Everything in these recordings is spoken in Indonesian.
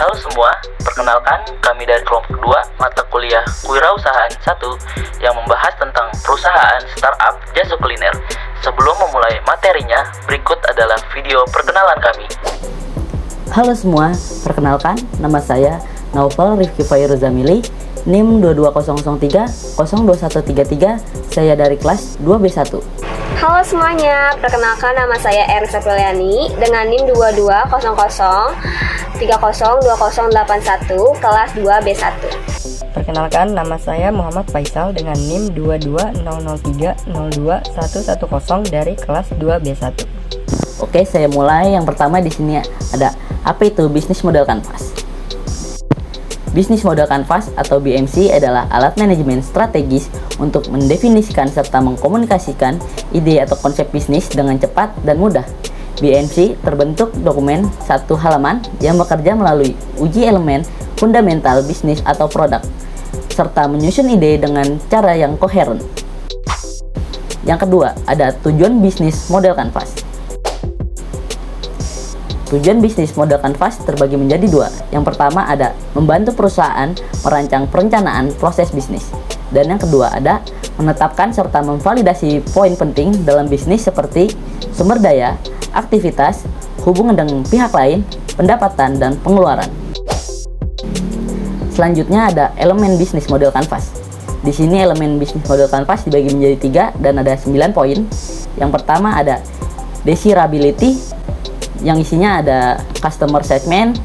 Halo semua, perkenalkan kami dari kelompok 2 mata kuliah Kewirausahaan 1 yang membahas tentang perusahaan startup jasa kuliner. Sebelum memulai materinya, berikut adalah video perkenalan kami. Halo semua, perkenalkan nama saya Naufal Rifki Fairuzamili, NIM 22003 02133, saya dari kelas 2B1. Halo semuanya, perkenalkan nama saya Erin Sapiliani dengan NIM 2200302081 kelas 2B1. Perkenalkan, nama saya Muhammad Faisal dengan NIM 22003021110 dari kelas 2B1. Oke, saya mulai. Yang pertama di sini ada apa itu bisnis model kanvas. Bisnis model kanvas atau BMC adalah alat manajemen strategis untuk mendefinisikan serta mengkomunikasikan ide atau konsep bisnis dengan cepat dan mudah. BMC terbentuk dokumen satu halaman yang bekerja melalui uji elemen fundamental bisnis atau produk, serta menyusun ide dengan cara yang koheren. Yang kedua, ada tujuan bisnis model kanvas. Tujuan bisnis model kanvas terbagi menjadi dua. Yang pertama ada membantu perusahaan merancang perencanaan proses bisnis. Dan yang kedua ada menetapkan serta memvalidasi poin penting dalam bisnis seperti sumber daya, aktivitas, hubungan dengan pihak lain, pendapatan, dan pengeluaran. Selanjutnya ada elemen bisnis model kanvas. Di sini elemen bisnis model kanvas dibagi menjadi 3 dan ada 9 poin. Yang pertama ada desirability, yang isinya ada customer segment,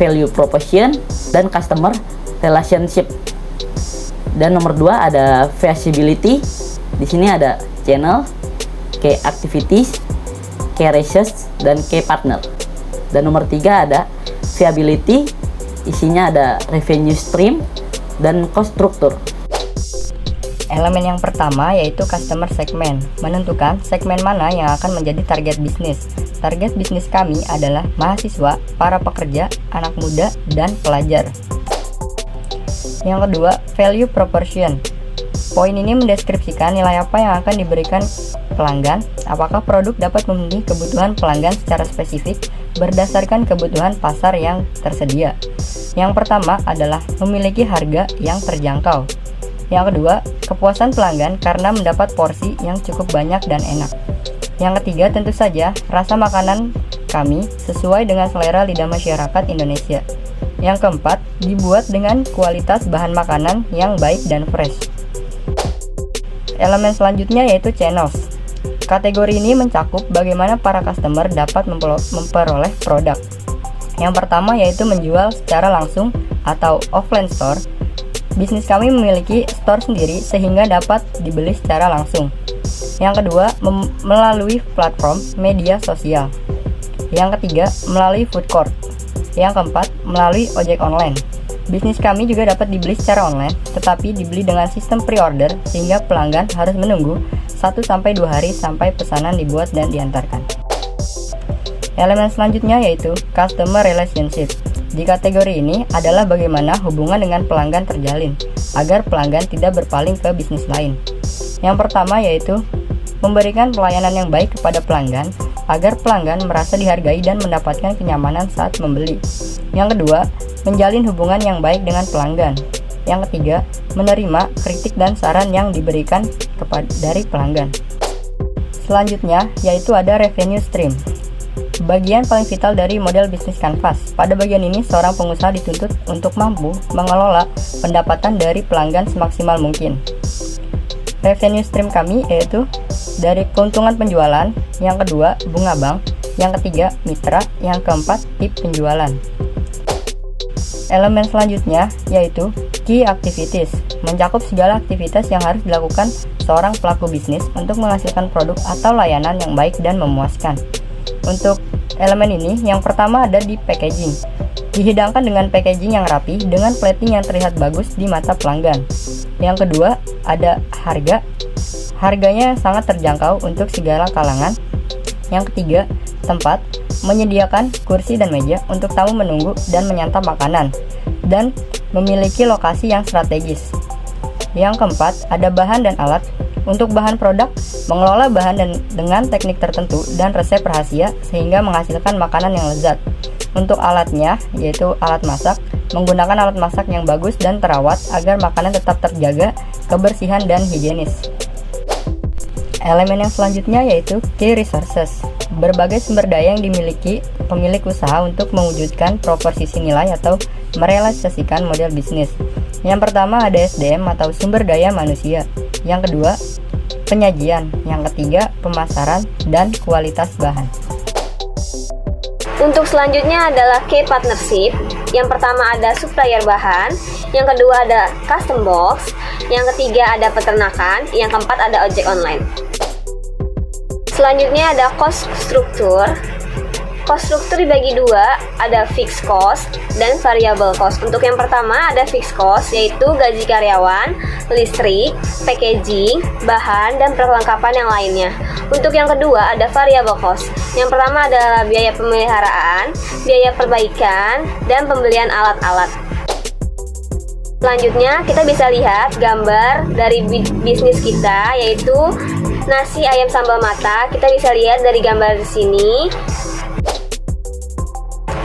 value proposition, dan customer relationship. Dan nomor 2 ada feasibility. Di sini ada channel, key activities, key research, dan key partner. Dan nomor 3 ada viability. Isinya ada revenue stream dan cost structure. Elemen yang pertama yaitu customer segment, menentukan segmen mana yang akan menjadi target bisnis. Target bisnis kami adalah mahasiswa, para pekerja, anak muda, dan pelajar. Yang kedua, value proposition. Poin ini mendeskripsikan nilai apa yang akan diberikan pelanggan, apakah produk dapat memenuhi kebutuhan pelanggan secara spesifik berdasarkan kebutuhan pasar yang tersedia. Yang pertama adalah memiliki harga yang terjangkau. Yang kedua, kepuasan pelanggan karena mendapat porsi yang cukup banyak dan enak. Yang ketiga, tentu saja, rasa makanan kami sesuai dengan selera lidah masyarakat Indonesia. Yang keempat, dibuat dengan kualitas bahan makanan yang baik dan fresh. Elemen selanjutnya yaitu channels. Kategori ini mencakup bagaimana para customer dapat memperoleh produk. Yang pertama yaitu menjual secara langsung atau offline store. Bisnis kami memiliki store sendiri sehingga dapat dibeli secara langsung. Yang kedua, melalui platform media sosial. Yang ketiga, melalui food court. Yang keempat, melalui ojek online. Bisnis kami juga dapat dibeli secara online, tetapi dibeli dengan sistem pre-order sehingga pelanggan harus menunggu 1-2 hari sampai pesanan dibuat dan diantarkan. Elemen selanjutnya yaitu customer relationship. Di kategori ini adalah bagaimana hubungan dengan pelanggan terjalin agar pelanggan tidak berpaling ke bisnis lain. Yang pertama yaitu memberikan pelayanan yang baik kepada pelanggan agar pelanggan merasa dihargai dan mendapatkan kenyamanan saat membeli. Yang kedua, menjalin hubungan yang baik dengan pelanggan. Yang ketiga, menerima kritik dan saran yang diberikan dari pelanggan. Selanjutnya yaitu ada revenue stream. Bagian paling vital dari model bisnis kanvas. Pada bagian ini, seorang pengusaha dituntut untuk mampu mengelola pendapatan dari pelanggan semaksimal mungkin. Revenue stream kami yaitu dari keuntungan penjualan, yang kedua bunga bank, yang ketiga mitra, yang keempat tip penjualan. Elemen selanjutnya yaitu key activities, mencakup segala aktivitas yang harus dilakukan seorang pelaku bisnis untuk menghasilkan produk atau layanan yang baik dan memuaskan. Untuk elemen ini, yang pertama ada di packaging. Dihidangkan dengan packaging yang rapi dengan plating yang terlihat bagus di mata pelanggan. Yang kedua, ada harga. Harganya sangat terjangkau untuk segala kalangan. Yang ketiga, tempat. Menyediakan kursi dan meja untuk tamu menunggu dan menyantap makanan. Dan memiliki lokasi yang strategis. Yang keempat, ada bahan dan alat. Untuk bahan produk, mengelola bahan dengan teknik tertentu dan resep rahasia sehingga menghasilkan makanan yang lezat. Untuk alatnya, yaitu alat masak, menggunakan alat masak yang bagus dan terawat agar makanan tetap terjaga kebersihan dan higienis. Elemen yang selanjutnya yaitu key resources. Berbagai sumber daya yang dimiliki pemilik usaha untuk mewujudkan proposisi nilai atau merealisasikan model bisnis. Yang pertama ada SDM atau sumber daya manusia. Yang kedua, penyajian. Yang ketiga, pemasaran dan kualitas bahan. Untuk selanjutnya adalah key partnership. Yang pertama ada supplier bahan, yang kedua ada custom box, yang ketiga ada peternakan, yang keempat ada ojek online. Selanjutnya ada cost structure. Cost structure dibagi dua, ada fixed cost dan variable cost. Untuk yang pertama ada fixed cost, yaitu gaji karyawan, listrik, packaging, bahan, dan perlengkapan yang lainnya. Untuk yang kedua ada variable cost. Yang pertama adalah biaya pemeliharaan, biaya perbaikan, dan pembelian alat-alat. Selanjutnya kita bisa lihat gambar dari bisnis kita, yaitu nasi ayam sambal mata. Kita bisa lihat dari gambar di sini.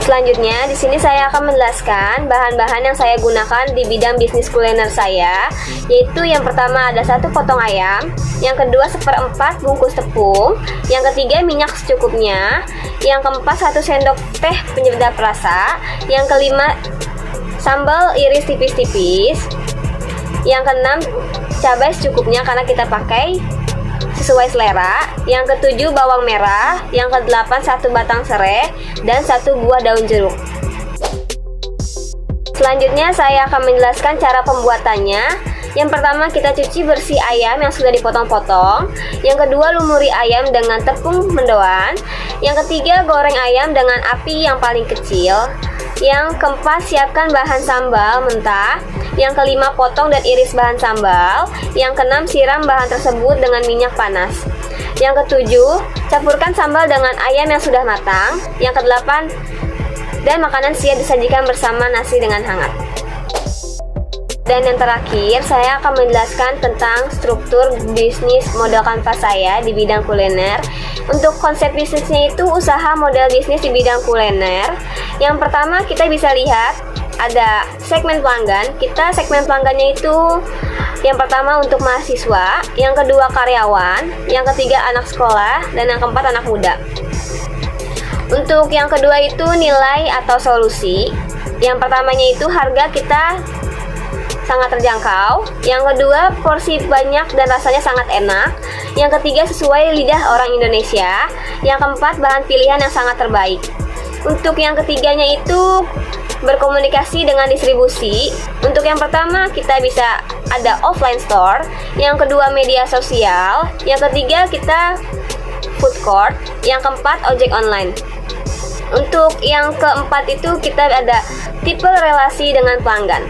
Selanjutnya, di sini saya akan menjelaskan bahan-bahan yang saya gunakan di bidang bisnis kuliner saya, yaitu yang pertama ada 1 potong ayam, yang kedua 1/4 bungkus tepung, yang ketiga minyak secukupnya, yang keempat 1 sendok teh penyedap rasa, yang kelima sambal iris tipis-tipis, yang keenam cabai secukupnya karena kita pakai sesuai selera, yang ketujuh bawang merah, yang kedelapan 1 batang serai, dan 1 buah daun jeruk. Selanjutnya saya akan menjelaskan cara pembuatannya. Yang pertama kita cuci bersih ayam yang sudah dipotong-potong, yang kedua lumuri ayam dengan tepung mendoan, yang ketiga goreng ayam dengan api yang paling kecil, yang keempat siapkan bahan sambal mentah, yang kelima potong dan iris bahan sambal, yang keenam siram bahan tersebut dengan minyak panas, yang ketujuh campurkan sambal dengan ayam yang sudah matang, yang kedelapan dan makanan siap disajikan bersama nasi dengan hangat. Dan yang terakhir, saya akan menjelaskan tentang struktur bisnis model kanvas saya di bidang kuliner. Untuk konsep bisnisnya itu usaha model bisnis di bidang kuliner. Yang pertama kita bisa lihat ada segmen pelanggan. Kita segmen pelanggannya itu yang pertama untuk mahasiswa, yang kedua karyawan, yang ketiga anak sekolah, dan yang keempat anak muda. Untuk yang kedua itu nilai atau solusi. Yang pertamanya itu harga kita sangat terjangkau, yang kedua porsi banyak dan rasanya sangat enak, yang ketiga sesuai lidah orang Indonesia, yang keempat bahan pilihan yang sangat terbaik. Untuk yang ketiganya itu berkomunikasi dengan distribusi. Untuk yang pertama kita bisa ada offline store, yang kedua media sosial, yang ketiga kita food court, yang keempat ojek online. Untuk yang keempat itu kita ada tipe relasi dengan pelanggan.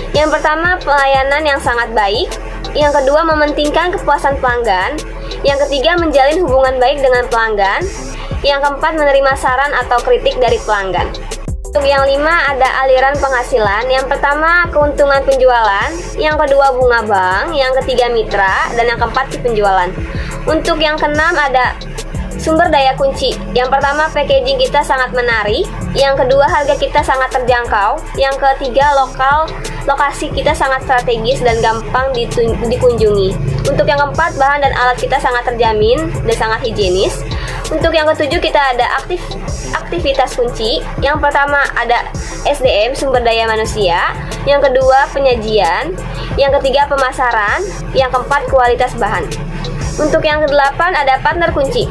Yang pertama pelayanan yang sangat baik, yang kedua mementingkan kepuasan pelanggan, yang ketiga menjalin hubungan baik dengan pelanggan, yang keempat menerima saran atau kritik dari pelanggan. Untuk yang lima ada aliran penghasilan. Yang pertama keuntungan penjualan, yang kedua bunga bank, yang ketiga mitra, dan yang keempat penjualan. Untuk yang keenam ada sumber daya kunci. Yang pertama packaging kita sangat menarik, yang kedua harga kita sangat terjangkau, yang ketiga lokasi kita sangat strategis dan gampang dikunjungi. Untuk yang keempat bahan dan alat kita sangat terjamin dan sangat higienis. Untuk yang ketujuh kita ada aktivitas kunci. Yang pertama ada SDM sumber daya manusia, yang kedua penyajian, yang ketiga pemasaran, yang keempat kualitas bahan. Untuk yang kedelapan ada partner kunci.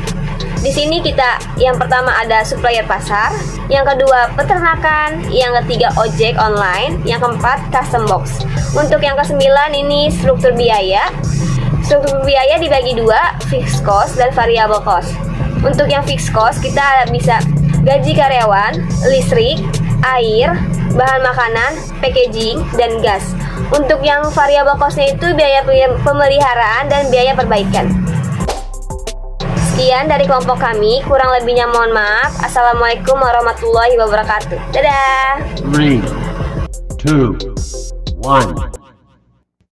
Di sini kita yang pertama ada supplier pasar, yang kedua peternakan, yang ketiga ojek online, yang keempat custom box. Untuk yang kesembilan ini struktur biaya. Struktur biaya dibagi dua, fixed cost dan variable cost. Untuk yang fixed cost kita bisa gaji karyawan, listrik, air, bahan makanan, packaging, dan gas. Untuk yang variable costnya itu biaya pemeliharaan dan biaya perbaikan. Sekian dari kelompok kami, kurang lebihnya mohon maaf. Assalamualaikum warahmatullahi wabarakatuh. Dadah. 3, 2, 1.